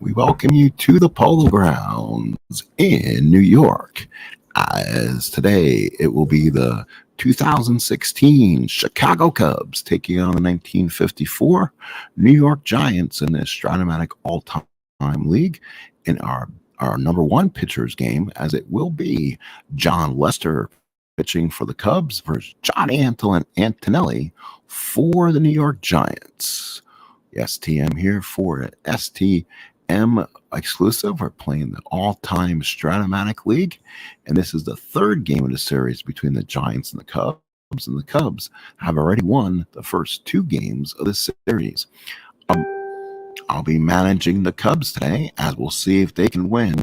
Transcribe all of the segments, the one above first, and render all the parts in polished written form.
We welcome you to the Polo Grounds in New York. As today, it will be the 2016 Chicago Cubs taking on the 1954 New York Giants in this Stratomatic All-Time League in our number one pitchers game, as it will be Jon Lester pitching for the Cubs versus Johnny Antonelli for the New York Giants. The STM here for STM exclusive. We're playing the all-time Stratomatic League, and this is the third game of the series between the Giants and the Cubs. And the Cubs have already won the first two games of the series. I'll be managing the Cubs today, as we'll see if they can win.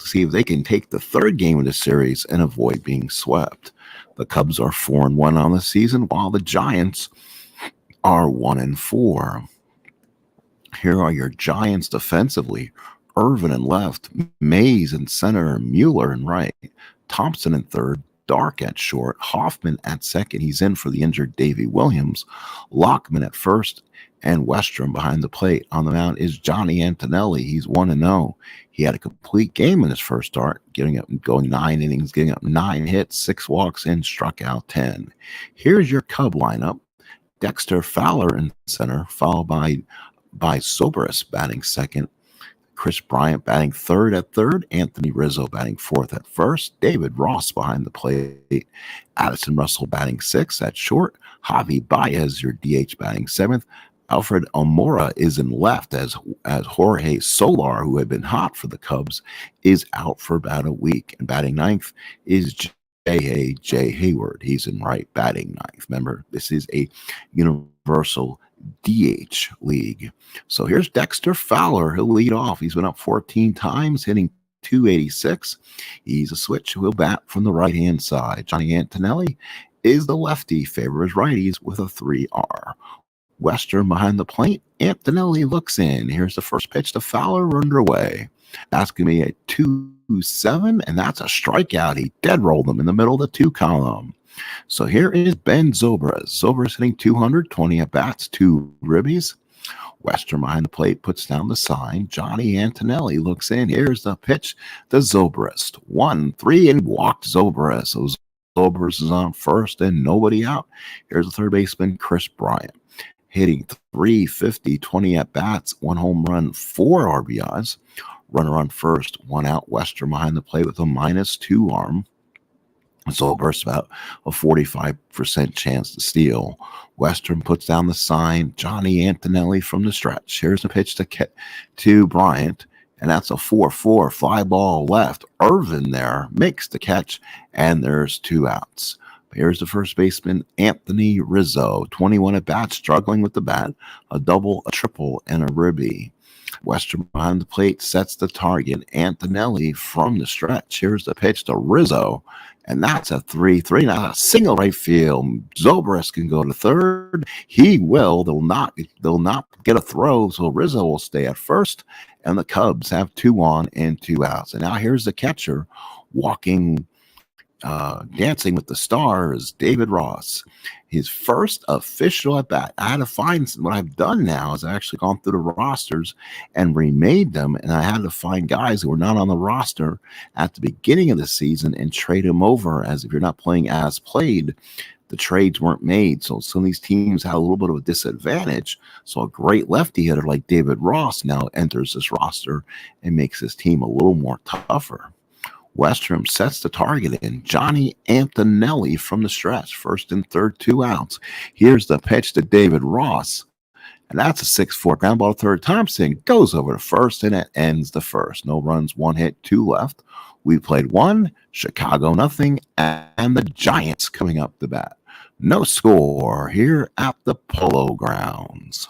See if they can take the third game of the series and avoid being swept. The Cubs are 4-1 on the season, while the Giants are 1-4. Here are your Giants defensively: Irvin in left, Mays in center, Mueller in right, Thompson in third, Dark at short, Hoffman at second. He's in for the injured Davey Williams. Lockman at first, and Westrom behind the plate. On the mound is Johnny Antonelli. He's 1-0. He had a complete game in his first start, going 9 innings, getting up 9 hits, 6 walks, and struck out 10. Here's your Cub lineup: Dexter Fowler in center, followed by Zobrist batting second, Chris Bryant batting third at third, Anthony Rizzo batting fourth at first, David Ross behind the plate, Addison Russell batting sixth at short, Javi Baez, your DH, batting seventh. Alfred Almora is in left as Jorge Solar, who had been hot for the Cubs, is out for about a week. And batting ninth is Jay Hayward. He's in right, batting ninth. Remember, this is a universal DH league. So here's Dexter Fowler. He'll lead off. He's been up 14 times, hitting .286. He's a switch who will bat from the right-hand side. Johnny Antonelli is the lefty, favors righties with a 3R. Western behind the plate. Antonelli looks in. Here's the first pitch to Fowler, underway. That's going to be a 2-7, and that's a strikeout. He dead rolled him in the middle of the 2 column. So here is Ben Zobrist. Zobrist hitting 220 at bats, 2 ribbies. Western behind the plate puts down the sign. Johnny Antonelli looks in. Here's the pitch to Zobrist. 1-3 and walked Zobrist. So Zobrist is on first and nobody out. Here's the third baseman, Chris Bryant, hitting .350, 20 at bats, 1 home run, 4 RBIs. Runner on first, 1 out. Western behind the plate with a -2 arm. Zobrist about a 45% chance to steal. Western puts down the sign. Johnny Antonelli from the stretch. Here's the pitch to Bryant, and that's a 4-4 fly ball left. Irvin there makes the catch, and there's 2 outs. Here's the first baseman, Anthony Rizzo, 21 at bats, struggling with the bat, a double, a triple, and a ribby. Western behind the plate sets the target. Antonelli from the stretch. Here's the pitch to Rizzo, and that's a 3-3. Now a single right field. Zobrist can go to third. He will. They'll not get a throw, so Rizzo will stay at first, and the Cubs have 2 on and 2 outs. And now here's the catcher walking, dancing with the stars, David Ross. His first official at bat. I had to find what I've done now is I've actually gone through the rosters and remade them, and I had to find guys who were not on the roster at the beginning of the season and trade them over, as if you're not playing as played, the trades weren't made. So some of these teams had a little bit of a disadvantage. So a great lefty hitter like David Ross now enters this roster and makes this team a little more tougher. Westrom sets the target in. Johnny Antonelli from the stretch. First and third, 2 outs. Here's the pitch to David Ross, and that's a 6-4 ground ball to third. Thompson goes over to first, and it ends the first. No runs, 1 hit, 2 left. We played 1, Chicago nothing, and the Giants coming up the bat. No score here at the Polo Grounds.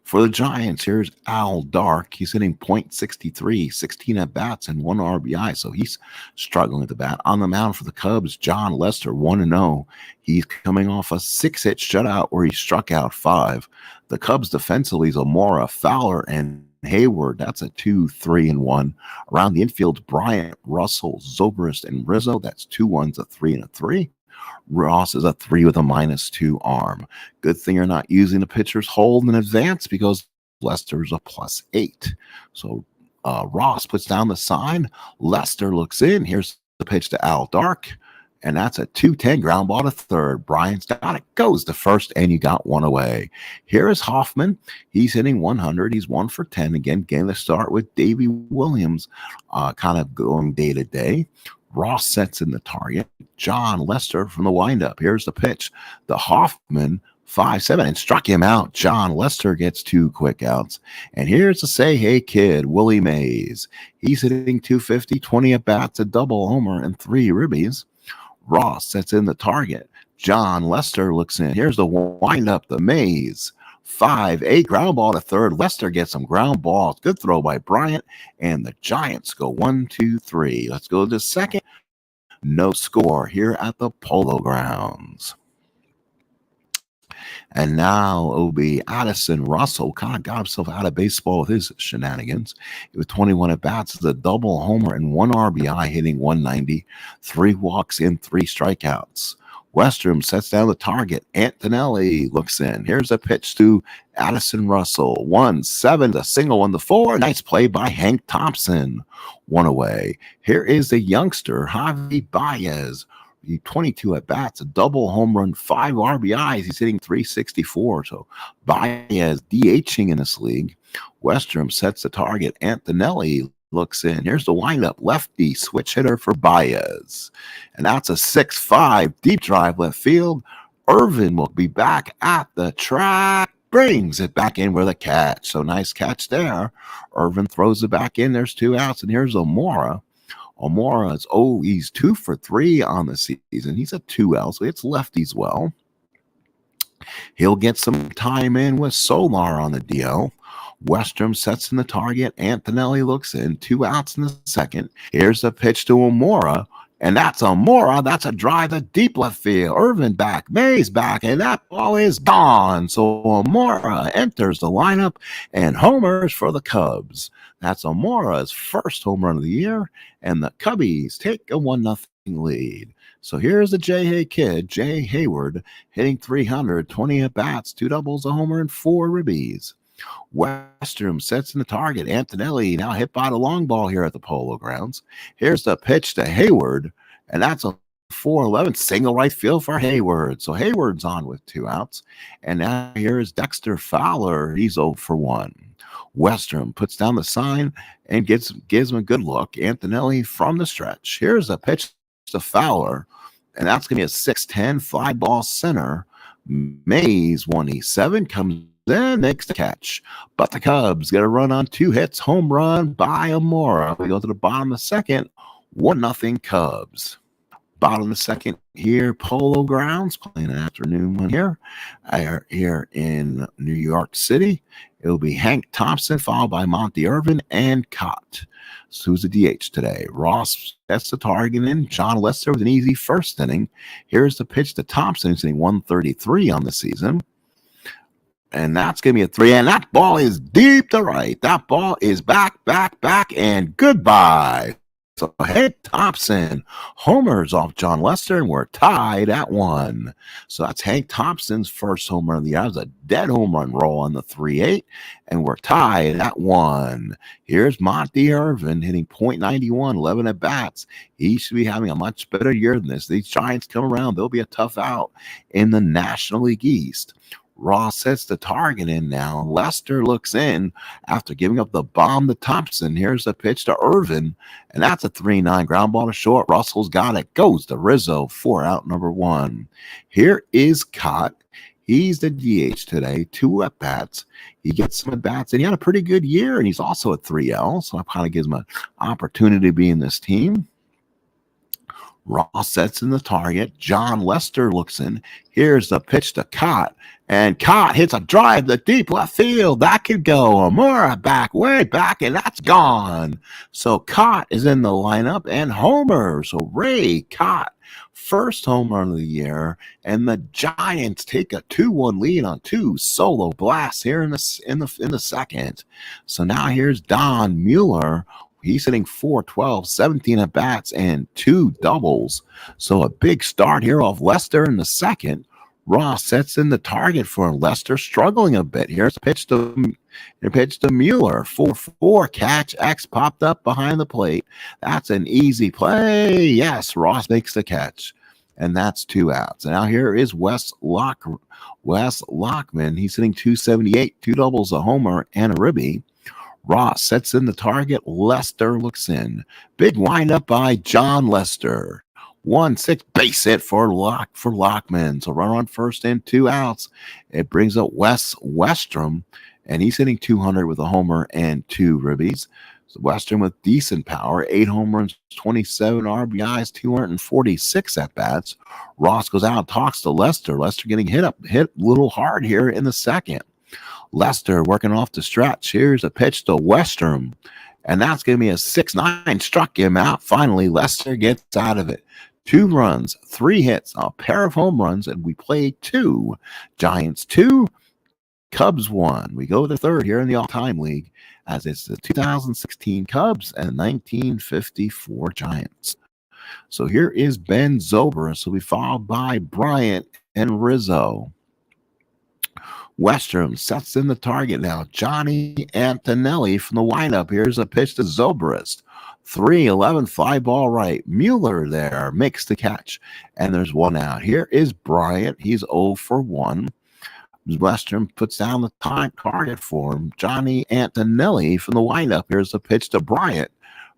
For the Giants, here's Al Dark. He's hitting .63, 16 at bats and 1 RBI, so he's struggling at the bat. On the mound for the Cubs, Jon Lester, 1-0. He's coming off a 6-hit shutout where he struck out 5. The Cubs defensively is Almora, Fowler, and Hayward. That's a 2-3-1. Around the infield, Bryant, Russell, Zobrist, and Rizzo. That's 2 1s, a 3 and a 3. Ross is a 3 with a -2 arm. Good thing you're not using the pitcher's hold in advance, because Lester's a +8. So Ross puts down the sign. Lester looks in. Here's the pitch to Al Dark. And that's a 2-10 ground ball to third. Bryant's got it. Goes to first, and you got one away. Here is Hoffman. He's hitting 100. He's 1 for 10. Again, getting the start with Davey Williams kind of going day to day. Ross sets in the target. Jon Lester from the windup. Here's the pitch. The Hoffman 5-7 and struck him out. Jon Lester gets 2 quick outs. And here's the say hey kid, Willie Mays. He's hitting 250, 20 at bats, a double homer, and 3 ribbies. Ross sets in the target. Jon Lester looks in. Here's the windup, the Mays. 5-8 ground ball to third. Lester gets some ground balls. Good throw by Bryant. And the Giants go 1-2-3. Let's go to second. No score here at the Polo Grounds. And now it'll be Addison Russell. Kind of got himself out of baseball with his shenanigans. With 21 at-bats, it's a double homer and 1 RBI, hitting 190, 3 walks in, 3 strikeouts. Westrom sets down the target. Antonelli looks in. Here's a pitch to Addison Russell. 1-7, the single on the 4. Nice play by Hank Thompson. 1 away. Here is the youngster, Javi Baez. 22 at bats, a double home run, 5 RBIs. He's hitting 364. So Baez DHing in this league. Westrom sets the target. Antonelli looks in. Here's the windup, lefty switch hitter for Baez. And that's a 6-5 deep drive left field. Irvin will be back at the track. Brings it back in with a catch. So nice catch there. Irvin throws it back in. There's 2 outs. And here's O'Mora. O'Mora he's 2 for 3 on the season. He's a 2L, so it's lefties well. He'll get some time in with Solar on the DL. Westrom sets in the target. Antonelli looks in. 2 outs in the second. Here's the pitch to O'Mora. And that's O'Mora. That's a drive to deep left field. Irvin back. Mays back. And that ball is gone. So O'Mora enters the lineup and homers for the Cubs. That's O'Mora's first home run of the year. And the Cubbies take a 1-0 lead. So here's the Jay kid, Jay Hayward, hitting 300, 20 at-bats, 2 doubles, a homer, and 4 ribbies. Westrom sets in the target. Antonelli now hit by the long ball here at the Polo Grounds. Here's the pitch to Hayward, and that's a 4-11 single right field for Hayward. So Hayward's on with 2 outs. And now here's Dexter Fowler. He's 0 for 1. Westrom puts down the sign and gives him a good look. Antonelli from the stretch. Here's a pitch to Fowler, and that's going to be a 6-10 fly ball center. Mays 1-7 comes in, makes the catch. But the Cubs get a run on 2 hits. Home run by O'Mora. We go to the bottom of the second. 1-0 Cubs. Bottom of the second here, Polo Grounds, playing an afternoon one here in New York City. It'll be Hank Thompson, followed by Monty Irvin and Cott. So who's the DH today? Ross, that's the target in. Jon Lester with an easy first inning. Here's the pitch to Thompson, who's hitting 133 on the season. And that's going to be a 3. And that ball is deep to right. That ball is back, and goodbye. So Hank Thompson homers off Jon Lester, and we're tied at 1. So that's Hank Thompson's first home run of the year. That was a dead home run roll on the 3-8, and we're tied at 1. Here's Monty Irvin hitting .91, 11 at bats. He should be having a much better year than this. These Giants come around. They'll be a tough out in the National League East. Ross sets the target in now. Lester looks in after giving up the bomb to Thompson. Here's the pitch to Irvin, and that's a 3-9 ground ball to short. Russell's got it. Goes to Rizzo, 4 out, number 1. Here is Cott. He's the DH today, 2 at-bats. He gets some at-bats, and he had a pretty good year, and he's also a 3L, so that kind of gives him an opportunity to be in this team. Ross sets in the target. Jon Lester looks in. Here's the pitch to Cott. And Cott hits a drive to deep left field. That could go. O'Mora back, way back, and that's gone. So Cott is in the lineup and homer. So Ray Cott, first home run of the year. And the Giants take a 2-1 lead on 2 solo blasts here in the second. So now here's Don Mueller. He's hitting .412, 17 at-bats, and 2 doubles. So a big start here off Lester in the second. Ross sets in the target for Lester, struggling a bit. Here's a pitch to Mueller. 4-4 catch. X popped up behind the plate. That's an easy play. Yes, Ross makes the catch. And that's 2 outs. And now here is Wes Lockman. He's hitting 278, 2 doubles, a homer, and a ribby. Ross sets in the target. Lester looks in. Big windup by Jon Lester. 1-6 base hit for Lockman. So run on first and 2 outs. It brings up Wes Westrom, and he's hitting 200 with a homer and 2 ribbies. So Westrom with decent power, 8 home runs, 27 RBIs, 246 at bats. Ross goes out and talks to Lester. Lester getting hit a little hard here in the second. Lester working off the stretch. Here's a pitch to Westrom, and that's going to be a 6-9. Struck him out. Finally, Lester gets out of it. 2 runs, 3 hits, a pair of home runs, and we play 2. Giants 2, Cubs 1. We go to third here in the all-time league, as it's the 2016 Cubs and 1954 Giants. So here is Ben Zobrist. So we followed by Bryant and Rizzo. Westrom sets in the target now. Johnny Antonelli from the windup. Here's a pitch to Zobrist. 3-11 fly ball right. Mueller there makes the catch, and there's 1 out. Here is Bryant. He's 0 for 1. Westrom puts down the target for him. Johnny Antonelli from the windup. Here's a pitch to Bryant.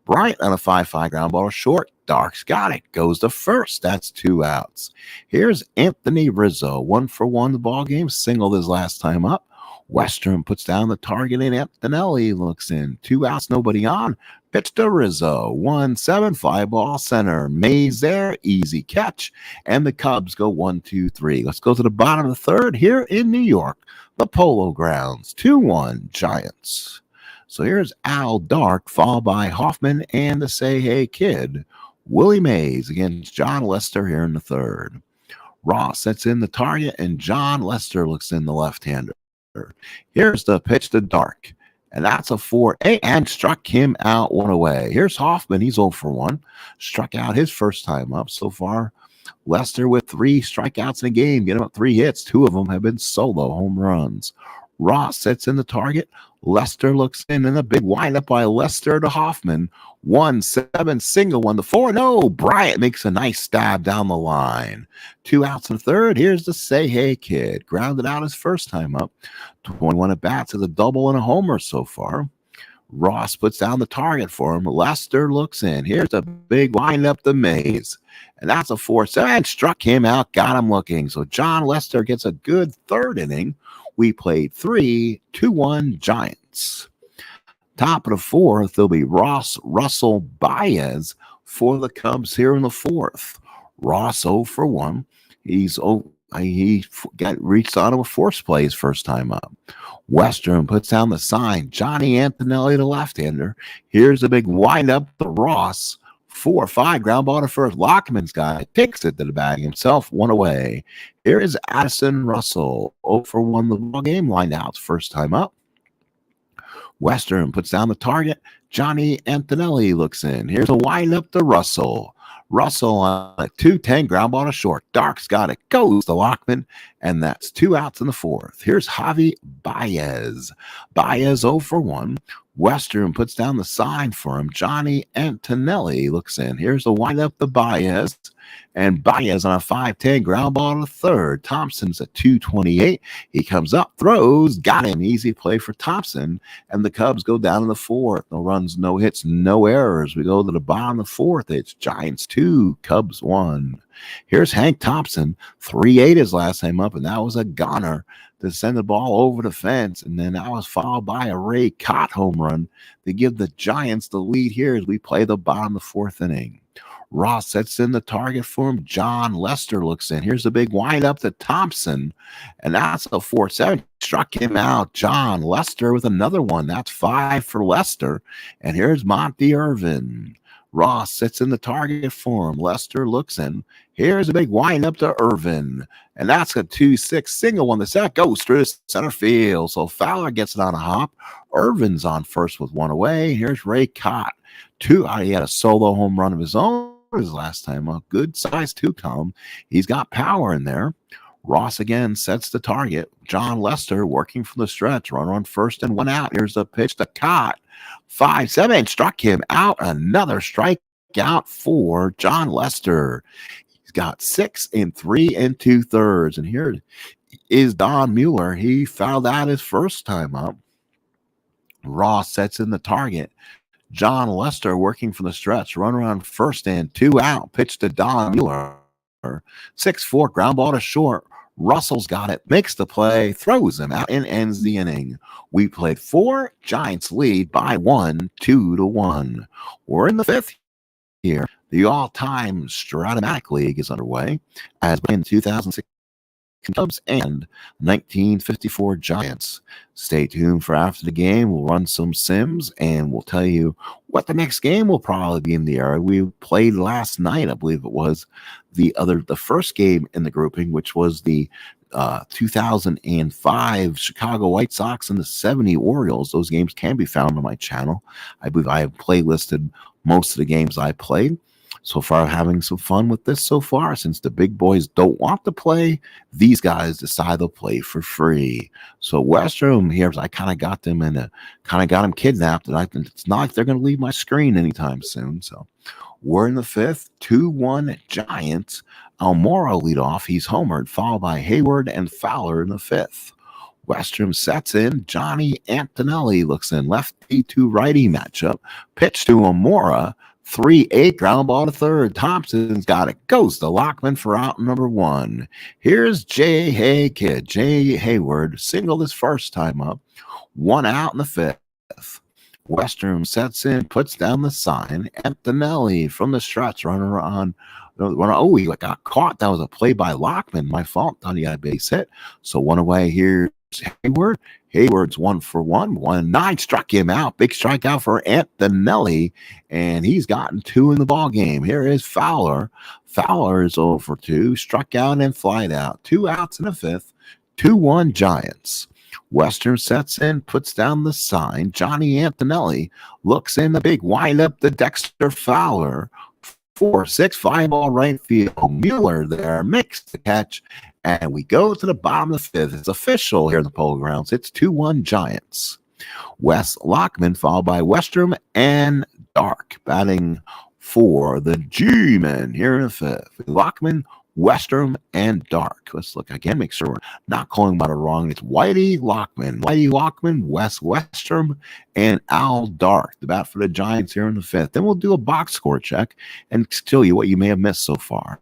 Bryant on a 5-5 ground ball short. Dark's got it. Goes to first. That's 2 outs. Here's Anthony Rizzo. 1 for 1 the ball game. Singled his last time up. Westrom puts down the target, and Antonelli looks in. 2 outs, nobody on. Pitch to Rizzo. 1-7 fly ball center. Mays there. Easy catch. And the Cubs go 1-2-3. Let's go to the bottom of the third here in New York. The Polo Grounds. 2-1 Giants. So here's Al Dark, followed by Hoffman and the Say Hey Kid. Willie Mays against Jon Lester here in the third. Ross sets in the target, and Jon Lester looks in the left-hander. Here's the pitch to Dark, and that's a 4-8, and struck him out 1 away. Here's Hoffman. He's 0 for 1. Struck out his first time up so far. Lester with 3 strikeouts in a game, getting up 3 hits. 2 of them have been solo home runs. Ross sets in the target. Lester looks in, and a big windup by Lester to Hoffman. 1-7 single, 1-4. No, Bryant makes a nice stab down the line. 2 outs in the third. Here's the Say Hey Kid. Grounded out his first time up. 21 at bats with a double and a homer so far. Ross puts down the target for him. Lester looks in. Here's a big windup to Mays. And that's a 4-7. Struck him out. Got him looking. So Jon Lester gets a good third inning. We played 3-2-1 Giants. Top of the fourth, there'll be Russell Baez for the Cubs here in the fourth. Ross 0 for 1. He got reached out of a force play his first time up. Western puts down the sign. Johnny Antonelli, the left-hander. Here's a big windup to Ross. 4-5 ground ball to first. Lockman's guy takes it to the bag himself, 1 away. Here is Addison Russell. 0 for 1 the ball game. Lined out first time up. Western puts down the target. Johnny Antonelli looks in. Here's a windup to Russell. Russell on a 2-10 ground ball to short. Dark's got it. Goes to Lockman, and that's 2 outs in the fourth. Here's Javi Baez. Baez 0 for 1. Western puts down the sign for him. Johnny Antonelli looks in. Here's the windup to Baez. And Baez on a 5-10 ground ball to third. Thompson's at 228. He comes up, throws, got him. Easy play for Thompson. And the Cubs go down in the fourth. No runs, no hits, no errors. We go to the bottom of the fourth. It's Giants 2, Cubs 1. Here's Hank Thompson. 3-8 his last time up, and that was a goner to send the ball over the fence. And then that was followed by a Ray Cott home run to give the Giants the lead here as we play the bottom of the fourth inning. Ross sets in the target for him. Jon Lester looks in. Here's a big windup to Thompson, and that's a 4-7. Struck him out. Jon Lester with another one. That's 5 for Lester. And here's Monty Irvin. Ross sits in the target for him. Lester looks in. Here's a big windup to Irvin, and that's a 2-6 single one. The set goes through center field. So Fowler gets it on a hop. Irvin's on first with 1 away. Here's Ray Cott. He had a solo home run of his own his last time up. Good size 2 column. He's got power in there. Ross again sets the target. Jon Lester working from the stretch. Runner on first and 1 out. Here's the pitch to Cott. 5-7 struck him out. Another strikeout for Jon Lester. He's got 6 in 3 2/3. And here is Don Mueller. He fouled out his first time up. Ross sets in the target. Jon Lester working from the stretch. Runner on first and 2 out. Pitch to Don Mueller. 6-4 ground ball to short. Russell's got it, makes the play, throws him out, and ends the inning. We played 4. Giants lead by 1, 2-1. We're in the 5th here. The all-time Stratomatic League is underway, as in 2006 Cubs and 1954 Giants. Stay tuned for after the game. We'll run some sims and we'll tell you what the next game will probably be in the area. We played last night, I believe it was the first game in the grouping, which was the 2005 Chicago White Sox and the 70 Orioles. Those games can be found on my channel. I believe I have playlisted most of the games I played. So far, having some fun with this so far. Since the big boys don't want to play, these guys decide they'll play for free. So Westrom here, I kind of got them kidnapped, and it's not like they're going to leave my screen anytime soon. So we're in the 5th, 2-1 Giants. Almora lead off. He's homered, followed by Hayward and Fowler in the 5th. Westrom sets in. Johnny Antonelli looks in. Lefty to righty matchup. Pitch to Almora. 3-8 ground ball to third. Thompson's got it. Goes to Lockman for out number 1. Here's Jay Hayward singled his first time up. 1 out in the 5th. Westrom sets in, puts down the sign. Antonelli from the stretch, runner on. Oh, he got caught. That was a play by Lockman. My fault. Thought he had a base hit. So 1 away. Here's Hayward. Hayward's 1 for 1. 1-9 struck him out. Big strikeout for Antonelli, and he's gotten 2 in the ball game. Here is Fowler. Fowler is 0 for 2. Struck out and flied out. 2 outs in the 5th. 2-1 Giants. Western sets in, puts down the sign. Johnny Antonelli looks in the big windup to Dexter Fowler. 4-6 fly ball right field. Mueller there makes the catch. And we go to the bottom of the 5th. It's official here in the Polo Grounds. It's 2-1 Giants. Wes Lockman followed by Westrom and Dark batting for the G-Men here in the 5th. Lockman, Westrom, and Dark. Let's look again, make sure we're not calling about it wrong. It's Whitey Lockman, Wes Westrom, and Al Dark. The bat for the Giants here in the 5th. Then we'll do a box score check and tell you what you may have missed so far.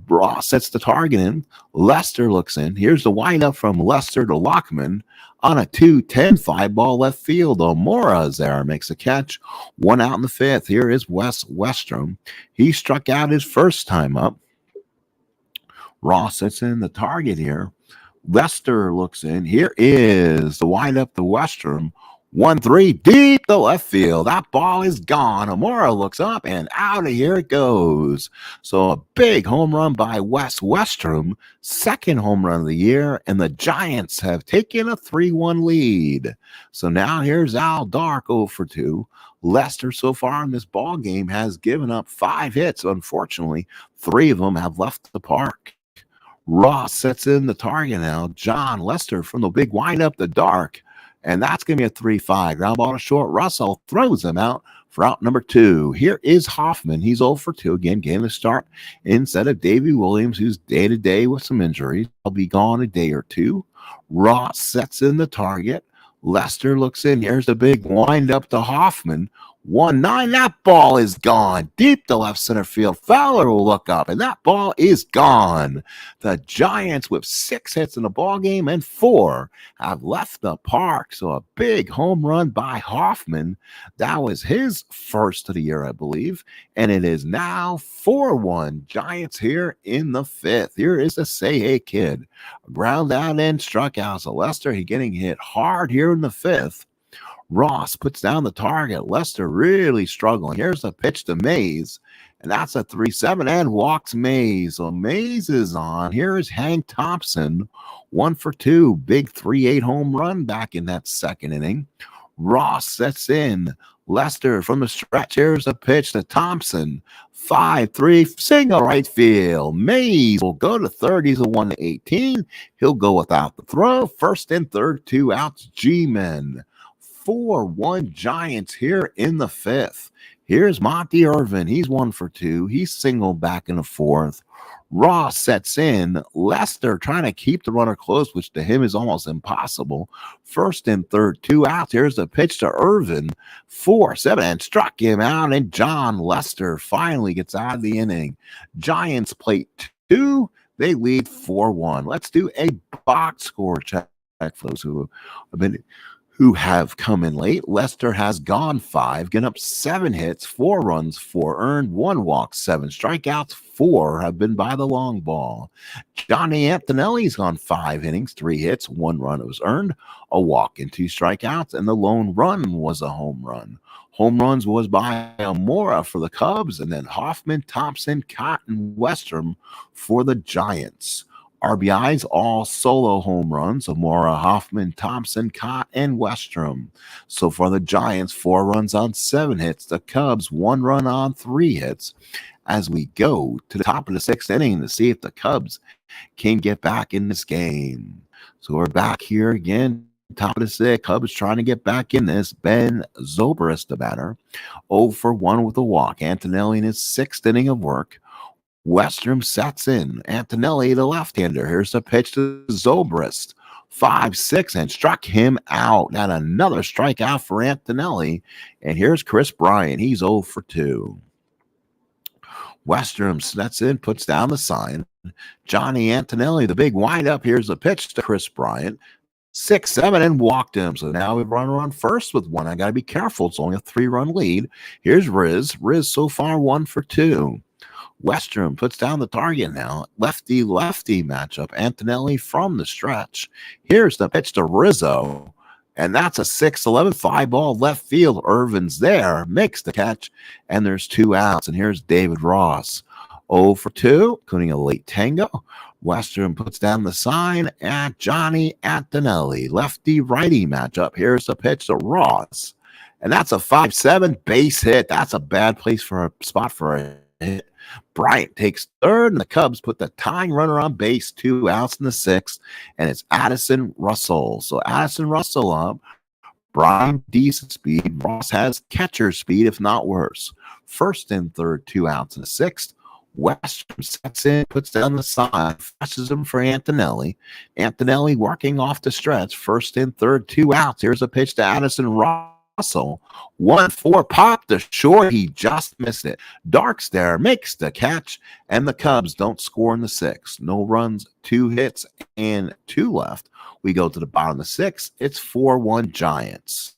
Ross sets the target in. Lester looks in. Here's the windup from Lester to Lockman on a 2-10 fly ball left field. Almora is there, makes a catch. 1 out in the 5th. Here is Wes Westrom. He struck out his first time up. Ross sets in the target here. Lester looks in. Here is the windup to Westrom. 1-3 deep the left field. That ball is gone. Almora looks up and out of here it goes. So a big home run by Wes Westrom, 2nd home run of the year, and the Giants have taken a 3-1 lead. So now here's Al Dark 0 for 2. Lester so far in this ball game has given up 5 hits. Unfortunately, 3 of them have left the park. Ross sets in the target now. Jon Lester from the big windup to Dark. And that's going to be a 3-5. Ground ball to short. Russell throws him out for out number 2. Here is Hoffman. He's 0 for 2. Again, getting the start instead of Davey Williams, who's day-to-day with some injuries. He'll be gone a day or 2. Ross sets in the target. Lester looks in. Here's the big wind up to Hoffman. 1-9. That ball is gone. Deep to left center field. Fowler will look up, and that ball is gone. The Giants with 6 hits in the ball game and 4 have left the park. So a big home run by Hoffman. That was his first of the year, I believe. And it is now 4-1 Giants here in the 5th. Here is the Say Hey Kid. Ground out and struck out. So Lester, he getting hit hard here in the 5th. Ross puts down the target. Lester really struggling. Here's the pitch to Mays, and that's a 3-7 and walks Mays. So Mays is on. Here is Hank Thompson, 1 for 2. Big 3-8 home run back in that 2nd inning. Ross sets in. Lester from the stretch. Here's a pitch to Thompson. 5-3 single right field. Mays will go to third. He's a 1-18. He'll go without the throw. First and third, 2 outs. G-Men. 4-1 Giants here in the fifth. Here's Monty Irvin. He's 1 for 2. He's singled back in the fourth. Ross sets in. Lester trying to keep the runner close, which to him is almost impossible. First and third, 2 outs. Here's the pitch to Irvin. 4-7 and struck him out. And Jon Lester finally gets out of the inning. Giants plate 2. They lead 4-1. Let's do a box score check for those who have come in late. Lester has gone 5, getting up 7 hits, 4 runs, 4 earned, 1 walk, 7 strikeouts, 4 have been by the long ball. Johnny Antonelli's gone 5 innings, 3 hits, 1 run was earned, a walk and 2 strikeouts, and the lone run was a home run. Home runs was by Amora for the Cubs, and then Hoffman, Thompson, Cotton, Westrom for the Giants. RBIs, all solo home runs. Amora, Hoffman, Thompson, Cott, and Westrom. So for the Giants, 4 runs on 7 hits. The Cubs, 1 run on 3 hits. As we go to the top of the 6th inning to see if the Cubs can get back in this game. So we're back here again. Top of the 6th. Cubs trying to get back in this. Ben Zobrist, the batter. 0 for 1 with a walk. Antonelli in his 6th inning of work. Westrom sets in. Antonelli, the left-hander. Here's the pitch to Zobrist. 5-6 and struck him out. And another strikeout for Antonelli. And here's Chris Bryant. He's 0 for 2. Westrom sets in, puts down the sign. Johnny Antonelli, the big windup. Here's the pitch to Chris Bryant. 6-7 and walked him. So now we run on first with 1. I got to be careful. It's only a 3-run lead. Here's Riz. Riz so far 1 for 2. Westrom puts down the target now. Lefty-lefty matchup. Antonelli from the stretch. Here's the pitch to Rizzo. And that's a 6-11 fly ball left field. Irvin's there. Makes the catch. And there's 2 outs. And here's David Ross. 0 for 2. Including a late tango. Westrom puts down the sign at Johnny Antonelli. Lefty-righty matchup. Here's the pitch to Ross. And that's a 5-7 base hit. That's a bad place for a spot for a hit. Bryant takes third, and the Cubs put the tying runner on base. 2 outs in the 6th, and it's Addison Russell. So Addison Russell up. Bryant, decent speed. Ross has catcher speed, if not worse. First and third, 2 outs in the 6th. Westrom sets in, puts down the sign, flashes him for Antonelli. Antonelli working off the stretch. First and third, 2 outs. Here's a pitch to Addison Russell. 1-4 pop to short. He just missed it. Darks there makes the catch, and the Cubs don't score in the 6th. No runs, 2 hits, and 2 left. We go to the bottom of the 6th. It's 4-1 Giants.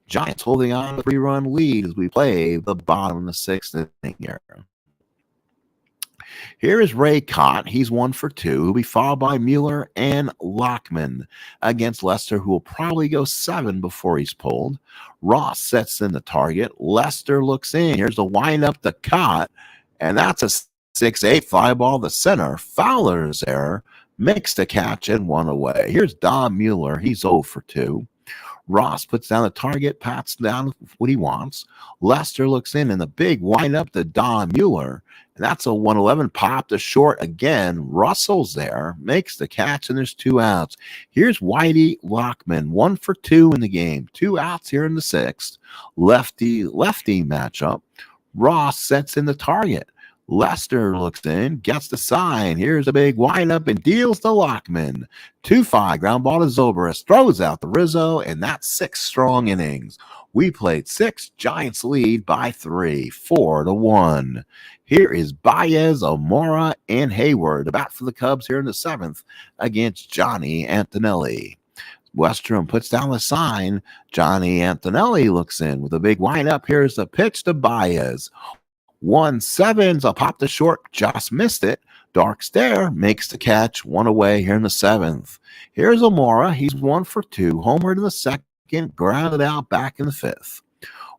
Giants holding on to a 3-run lead as we play the bottom of the 6th inning here. Here is Ray Cott. He's 1 for 2. He'll be followed by Mueller and Lockman against Lester, who will probably go 7 before he's pulled. Ross sets in the target. Lester looks in. Here's the windup to Cott, and that's a 6-8 fly ball to center. Fowler's error makes the catch and 1 away. Here's Don Mueller. He's 0 for 2. Ross puts down the target, pats down what he wants. Lester looks in, and the big windup to Don Mueller. And that's a 1-11 pop to short again. Russell's there, makes the catch, and there's 2 outs. Here's Whitey Lockman, 1 for 2 in the game. 2 outs here in the 6th. Lefty-lefty matchup. Ross sets in the target. Lester looks in, gets the sign. Here's a big windup and deals to Lockman. 2-5, ground ball to Zobrist. Throws out the Rizzo, and that's 6 strong innings. We played 6. Giants lead by 3, 4-1. Here is Baez, Amora, and Hayward. About for the Cubs here in the 7th against Johnny Antonelli. Westrom puts down the sign. Johnny Antonelli looks in with a big windup. Here's the pitch to Baez. 1-7's a pop to short, just missed it. Darks there, makes the catch, 1 away here in the 7th. Here's Amora. He's 1 for 2. Homered in the 2nd, grounded out back in the 5th.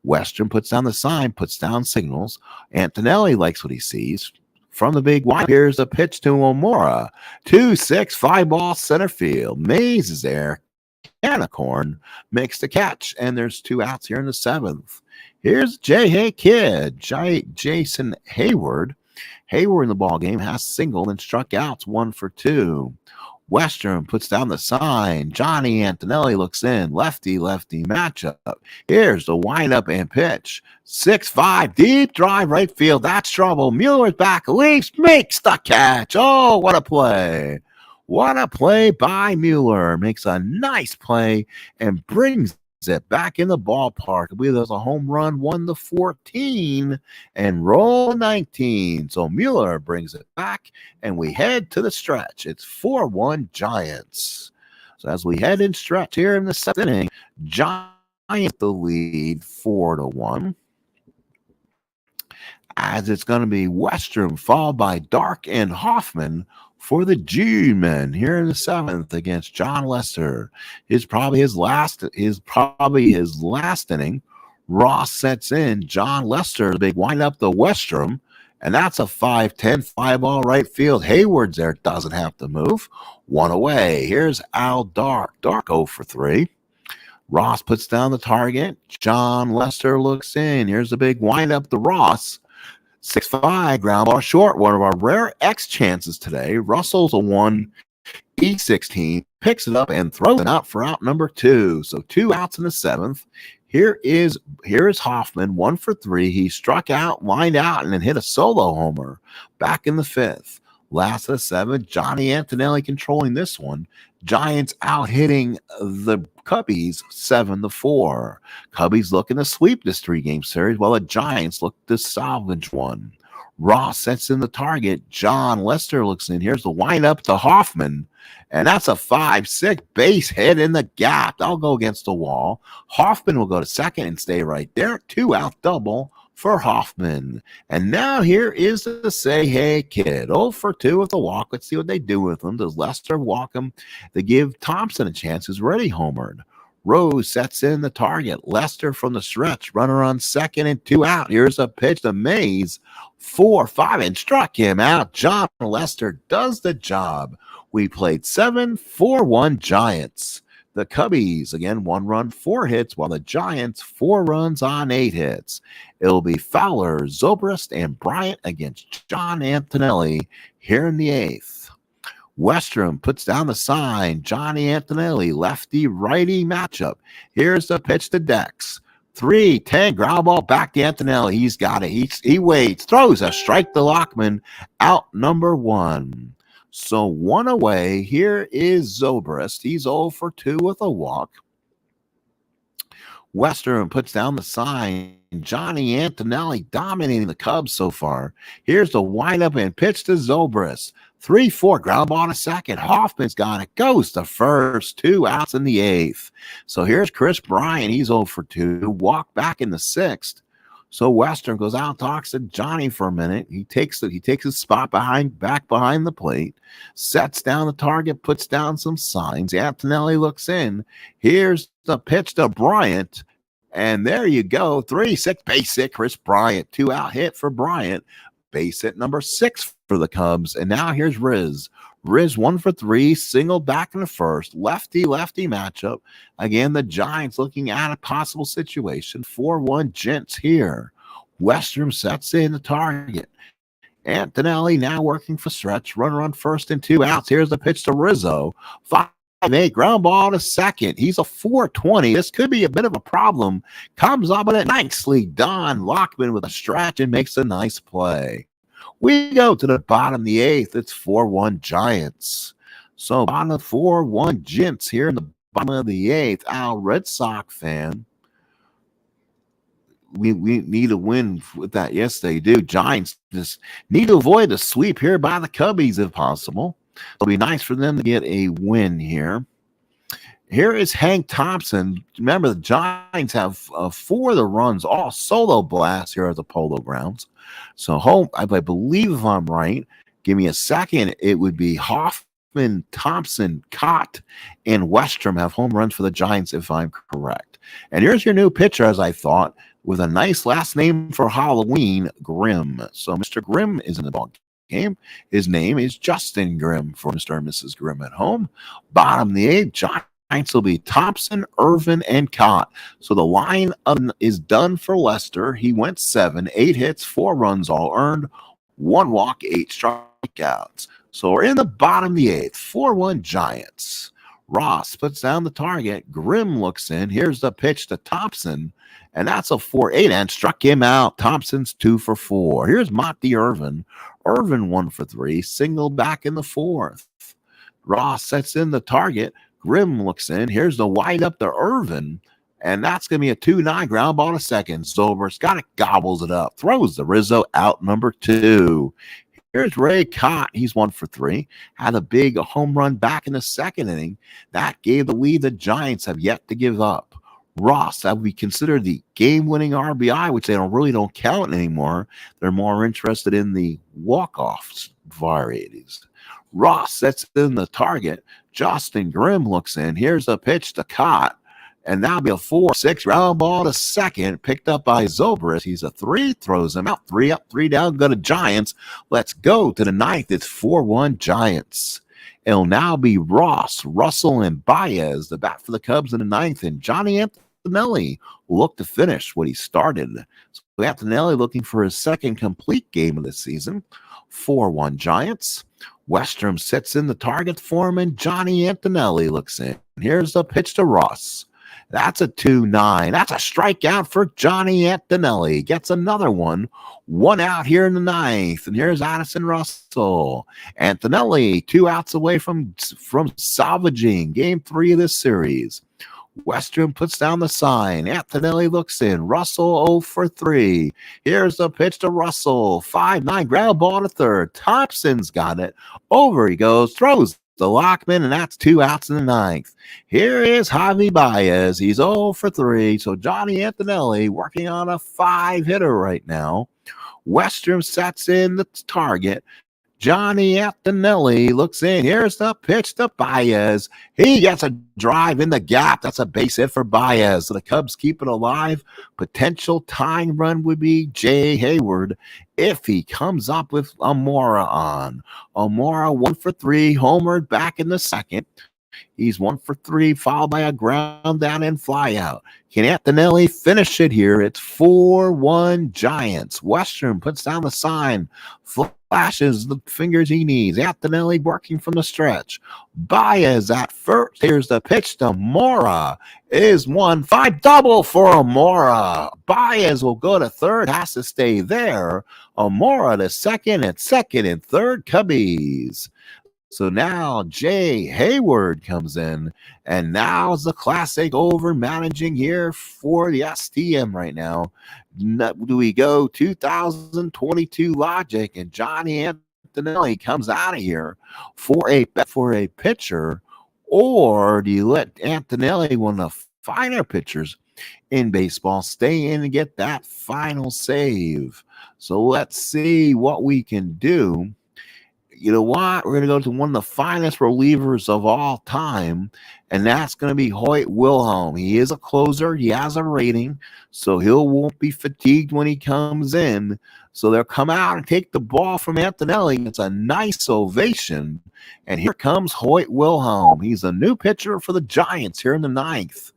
Western puts down the sign, puts down signals. Antonelli likes what he sees. From the big wide, here's a pitch to Amora. 2-6, fly ball center field. Mays is there. Anacorn makes the catch, and there's 2 outs here in the 7th. Here's Hey Kid, Jason Hayward. Hayward in the ball game has singled and struck outs 1 for 2. Western puts down the sign. Johnny Antonelli looks in. Lefty matchup. Here's the windup and pitch. 6-5, deep drive right field. That's trouble. Mueller's back, leaps, makes the catch. Oh, what a play. What a play by Mueller. Makes a nice play and brings it back in the ballpark. I believe there's a home run, 1-14 and roll 19. So Mueller brings it back and we head to the stretch. It's 4-1 Giants. So as we head in stretch here in the 7th inning, Giants the lead 4-1. As it's going to be Western followed by Dark and Hoffman for the G-men here in the 7th against Jon Lester. Probably his last inning. Ross sets in. Jon Lester, the big wind up the Western, and that's a 5-10 fly ball right field. Hayward's there, doesn't have to move. 1 away. Here's Al Dark. Dark 0 for 3. Ross puts down the target. Jon Lester looks in. Here's the big wind up the Ross. 6-5, ground ball short. One of our rare X chances today. Russell's a 1, E16, picks it up and throws it out for out number 2. So 2 outs in the 7th. Here is Hoffman, 1 for 3. He struck out, lined out, and then hit a solo homer back in the 5th. Last of the 7th, Johnny Antonelli controlling this one. Giants out hitting the Cubbies 7-4. Cubbies looking to sweep this 3-game series while the Giants look to salvage one. Ross sets in the target. Jon Lester looks in. Here's the windup to Hoffman. And that's a 5-6 base hit in the gap. That'll go against the wall. Hoffman will go to second and stay right there. 2-out double for Hoffman. And now here is the Say Hey Kid. 0 for 2 with the walk. Let's see what they do with him. Does Lester walk him? They give Thompson a chance, who's already homered. Rose sets in the target. Lester from the stretch. Runner on second and 2 out. Here's a pitch to Mays. 4-5 and struck him out. Jon Lester does the job. We played 7-4-1 Giants. The Cubbies, again, 1 run, 4 hits, while the Giants, 4 runs on 8 hits. It'll be Fowler, Zobrist, and Bryant against John Antonelli here in the 8th. Western puts down the sign. Johnny Antonelli, lefty-righty matchup. Here's the pitch to Dex. 3-10, ground ball back to Antonelli. He's got it. He waits, throws a strike to Lockman, out number 1. So 1 away. Here is Zobrist. He's 0 for 2 with a walk. Western puts down the sign. Johnny Antonelli dominating the Cubs so far. Here's the windup and pitch to Zobrist. 3-4, ground ball to second. Hoffman's got it. Goes to first. 2 outs in the 8th. So here's Chris Bryant. He's 0 for 2. Walk back in the 6th. So Western goes out, talks to Johnny for a minute. He takes his spot back behind the plate, sets down the target, puts down some signs. Antonelli looks in. Here's the pitch to Bryant. And there you go. 3-6 base hit, Chris Bryant. 2 out hit for Bryant. Base hit number 6 for the Cubs. And now here's Riz. Riz 1 for 3, single back in the first. Lefty matchup. Again, the Giants looking at a possible situation. 4-1 Gents here. Western sets in the target. Antonelli now working for stretch. Runner on first and 2 outs. Here's the pitch to Rizzo. 5-8, ground ball to second. He's a 420. This could be a bit of a problem. Comes up with it nicely. Don Lockman with a stretch and makes a nice play. We go to the bottom of the 8th. It's 4-1 Giants. So bottom of 4-1 Gents here in the bottom of the 8th. Al, Red Sox fan. We need a win with that. Yes, they do. Giants just need to avoid a sweep here by the Cubbies if possible. It'll be nice for them to get a win here. Here is Hank Thompson. Remember, the Giants have 4 of the runs, all solo blasts here at the Polo Grounds. So home, I believe if I'm right, give me a second, it would be Hoffman, Thompson, Cott, and Westrom have home runs for the Giants if I'm correct. And here's your new pitcher, as I thought, with a nice last name for Halloween, Grimm. So Mr. Grimm is in the ball game. His name is Justin Grimm for Mr. and Mrs. Grimm at home. Bottom of the 8th, Giants will be Thompson, Irvin, and Cott. So the line is done for Lester. He went 7, 8 hits, 4 runs all earned, 1 walk, 8 strikeouts. So we're in the bottom of the 8th, 4-1 Giants. Ross puts down the target. Grimm looks in. Here's the pitch to Thompson, and that's a 4-8 and struck him out. Thompson's 2 for 4. Here's Monty Irvin. Irvin 1 for 3, single back in the 4th. Ross sets in the target. Grimm looks in. Here's the wide up to Irvin, and that's going to be a 2-9 ground ball to second. Zobrist got it, gobbles it up, throws the Rizzo out number 2. Here's Ray Cott. He's 1 for 3. Had a big home run back in the second inning. That gave the lead the Giants have yet to give up. Ross, that would be considered the game-winning RBI, which they don't count anymore. They're more interested in the walk-off varieties. Ross sets in the target. Justin Grimm looks in. Here's the pitch to Cott, and that'll be a 4-6 ground ball to second, picked up by Zobrist. He's a 3, throws him out. 3 up, 3 down, go to Giants. Let's go to the 9th. It's 4-1 Giants. It'll now be Ross, Russell, and Baez, the bat for the Cubs in the 9th, and Johnny Antonelli will look to finish what he started. So Antonelli looking for his second complete game of the season. 4-1 Giants. Westrom sits in the target for him, and Johnny Antonelli looks in. Here's the pitch to Ross. That's a 2-9. That's a strikeout for Johnny Antonelli. Gets another one. 1 out here in the 9th. And here's Addison Russell. Antonelli 2 outs away from salvaging game 3 of this series. Westrom puts down the sign. Antonelli looks in. Russell 0 for 3. Here's the pitch to Russell. 5-9 ground ball to third. Thompson's got it. Over he goes. Throws the Lockman, and that's 2 outs in the 9th. Here is Javi Baez. He's 0 for 3. So Johnny Antonelli working on a 5-hitter right now. Westrom sets in the target. Johnny Antonelli looks in. Here's the pitch to Baez. He gets a drive in the gap. That's a base hit for Baez. So the Cubs keep it alive. Potential tying run would be Jay Hayward if he comes up with Amora on. Amora 1 for 3, homered back in the second. He's 1 for 3, followed by a ground down and fly out. Can Antonelli finish it here? It's 4-1 Giants. Western puts down the sign, flashes the fingers he needs. Antonelli working from the stretch. Baez at first. Here's the pitch to Mora. Is 1-5 double for Amora. Baez will go to third, has to stay there. Amora to second and third Cubbies. So now Jay Hayward comes in, and now's the classic over managing here for the STM right now. Do we go 2022 logic, and Johnny Antonelli comes out of here for a pitcher, or do you let Antonelli, one of the finer pitchers in baseball, stay in and get that final save? So let's see what we can do. You know what? We're going to go to one of the finest relievers of all time, and that's going to be Hoyt Wilhelm. He is a closer. He has a rating, so he won't be fatigued when he comes in. So they'll come out and take the ball from Antonelli. It's a nice ovation, and here comes Hoyt Wilhelm. He's a new pitcher for the Giants here in the 9th.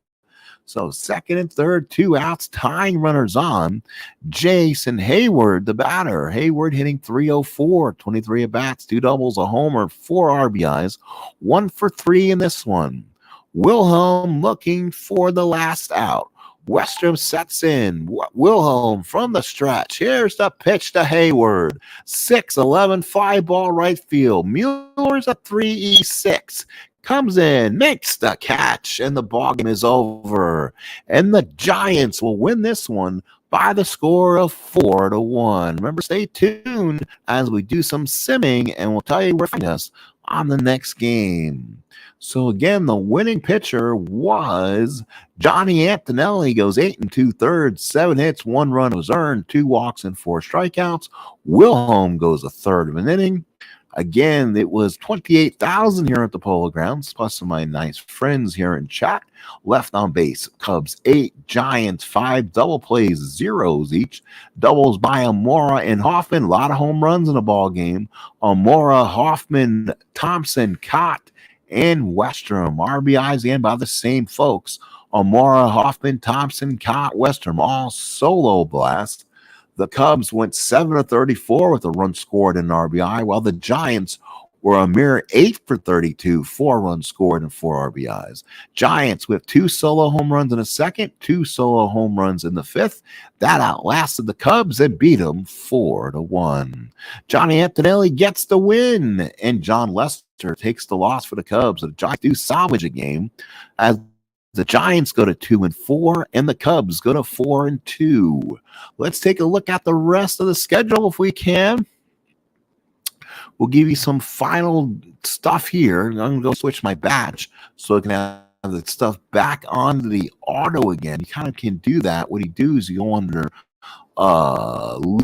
So second and third, 2 outs, tying runners on. Jason Hayward, the batter. Hayward hitting .304, 23 at-bats, 2 doubles, a homer, 4 RBIs, 1 for 3 in this one. Wilhelm looking for the last out. Westrom sets in. Wilhelm from the stretch. Here's the pitch to Hayward. 6-11, 5-ball right field. Mueller's a 3-6. Comes in, makes the catch, and the ballgame is over. And the Giants will win this one by the score of 4-1. Remember, stay tuned as we do some simming, and we'll tell you where to find us on the next game. So again, the winning pitcher was Johnny Antonelli. Goes 8 2/3, 7 hits, 1 run was earned, 2 walks and 4 strikeouts. Wilhelm goes a third of an inning. Again, it was 28,000 here at the Polo Grounds, plus some of my nice friends here in chat. Left on base, Cubs 8, Giants 5, double plays 0s each. Doubles by Amora and Hoffman. A lot of home runs in the ball game. Amora, Hoffman, Thompson, Cott, and Westrom. RBIs again by the same folks. Amora, Hoffman, Thompson, Cott, Westrom, all solo blast. The Cubs went 7 of 34 with a run scored and an RBI, while the Giants were a mere 8 for 32, 4 runs scored and 4 RBIs. Giants with 2 solo home runs in the second, 2 solo home runs in the fifth. That outlasted the Cubs and beat them 4-1. Johnny Antonelli gets the win, and Jon Lester takes the loss for the Cubs. The Giants do salvage a game as the Giants go to 2-4, and the Cubs go to 4-2. Let's take a look at the rest of the schedule if we can. We'll give you some final stuff here. I'm going to go switch my batch so I can have the stuff back onto the auto again. You kind of can do that. What you do is you go under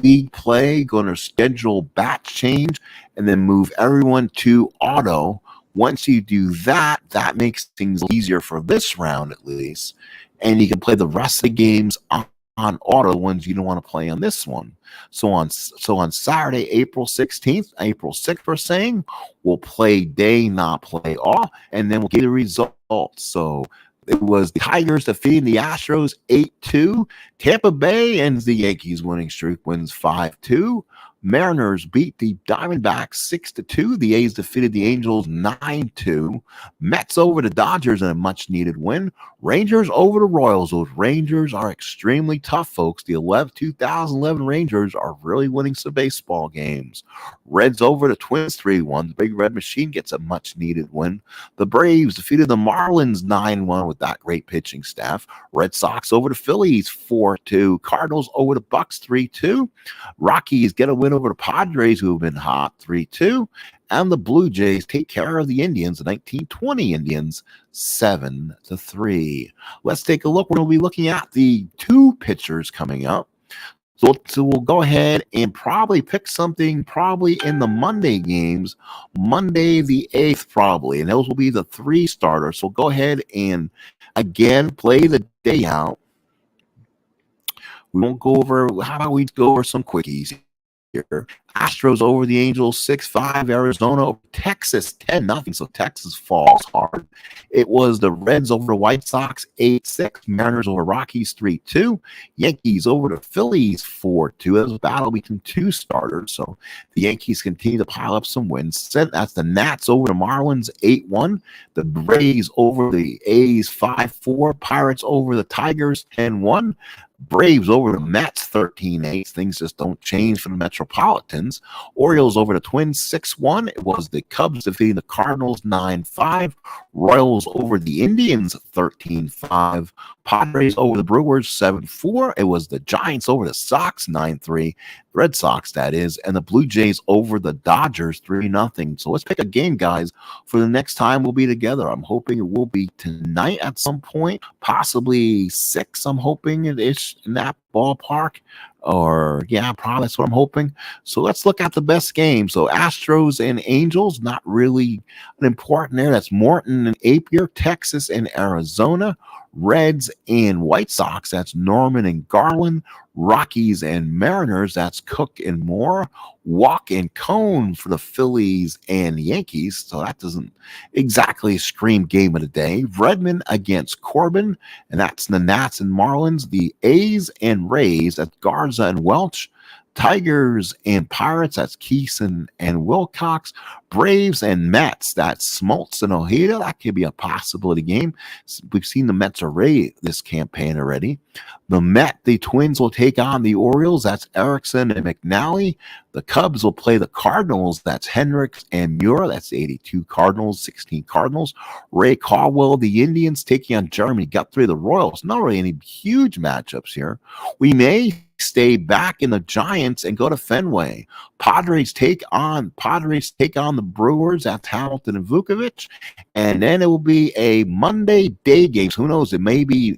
league play, go under schedule batch change, and then move everyone to auto. Once you do that, that makes things easier for this round at least. And you can play the rest of the games on auto, ones you don't want to play on this one. So on Saturday, April 16th, April 6th, we're saying, we'll play day, not play off, and then we'll get the results. So it was the Tigers defeating the Astros 8-2. Tampa Bay ends the Yankees winning streak, wins 5-2. Mariners beat the Diamondbacks 6-2. The A's defeated the Angels 9-2. Mets over the Dodgers in a much-needed win. Rangers over the Royals. Those Rangers are extremely tough, folks. The 2011 Rangers are really winning some baseball games. Reds over the Twins 3-1. The Big Red Machine gets a much-needed win. The Braves defeated the Marlins 9-1 with that great pitching staff. Red Sox over the Phillies 4-2. Cardinals over the Bucks 3-2. Rockies get a win over the Padres, who have been hot 3-2, and the Blue Jays take care of the Indians, the 1920 Indians, 7-3. Let's take a look. We're going to be looking at the 2 pitchers coming up. So we'll go ahead and probably pick something probably in the Monday games, Monday the 8th probably, and those will be the 3 starters. So go ahead and again play the day out. We won't go over. How about we go over some quickies here? Astros over the Angels 6-5. Arizona over Texas 10-0. So Texas falls hard. It was the Reds over the White Sox 8-6. Mariners over Rockies 3-2. Yankees over the Phillies 4-2. That was a battle between 2 starters. So the Yankees continue to pile up some wins. That's the Nats over the Marlins 8-1. The Rays over the A's 5-4. Pirates over the Tigers 10-1. Braves over the Mets 13-8. Things just don't change for the Metropolitans. Orioles over the Twins 6-1. It was the Cubs defeating the Cardinals 9-5. Royals over the Indians 13-5. Padres over the Brewers 7-4. It was the Giants over the Sox 9-3. Red Sox, that is, and the Blue Jays over the Dodgers 3-0. So let's pick a game, guys, for the next time we'll be together. I'm hoping it will be tonight at some point, possibly 6. I'm hoping it is in that ballpark. Or, yeah, probably that's what I'm hoping. So let's look at the best game. So Astros and Angels, not really an important there. That's Morton and Apier, Texas and Arizona. Reds and White Sox, that's Norman and Garland. Rockies and Mariners, that's Cook and Moore. Walk and Cone for the Phillies and Yankees. So that doesn't exactly scream game of the day. Redmond against Corbin, and that's the Nats and Marlins. The A's and Rays, that's Garza and Welch. Tigers and Pirates, that's Keeson and Wilcox. Braves and Mets, that's Smoltz and Ojeda. That could be a possibility game. We've seen the Mets array this campaign already. The Twins will take on the Orioles. That's Erickson and McNally. The Cubs will play the Cardinals. That's Hendricks and Muir. That's 82 Cardinals, 16 Cardinals. Ray Caldwell, the Indians, taking on Jeremy Guthrie, the Royals. Not really any huge matchups here. We may stay back in the Giants and go to Fenway. Padres take on the Brewers. That's Hamilton and Vukovic, and then it will be a Monday day games. Who knows? It may be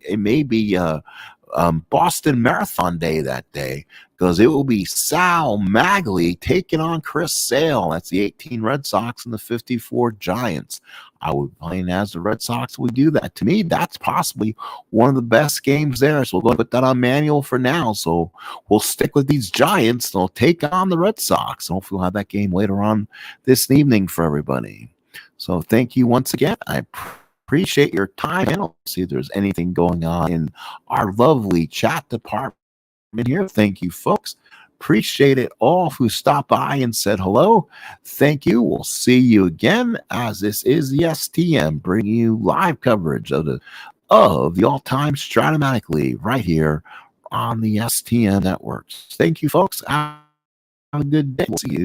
Boston Marathon Day that day, because it will be Sal Magley taking on Chris Sale. That's the 18 Red Sox and the 54 Giants. I would playing as the Red Sox would do that. To me, that's possibly one of the best games there. So we'll go and put that on manual for now. So we'll stick with these Giants. They'll take on the Red Sox. Hopefully we'll have that game later on this evening for everybody. So thank you once again. I appreciate your time. And I'll see if there's anything going on in our lovely chat department here. Thank you, folks. Appreciate it all who stopped by and said hello. Thank you. We'll see you again, as this is the STM bringing you live coverage of the all-time Stratomatic League right here on the STM networks. Thank you, folks. Have a good day. We'll see you.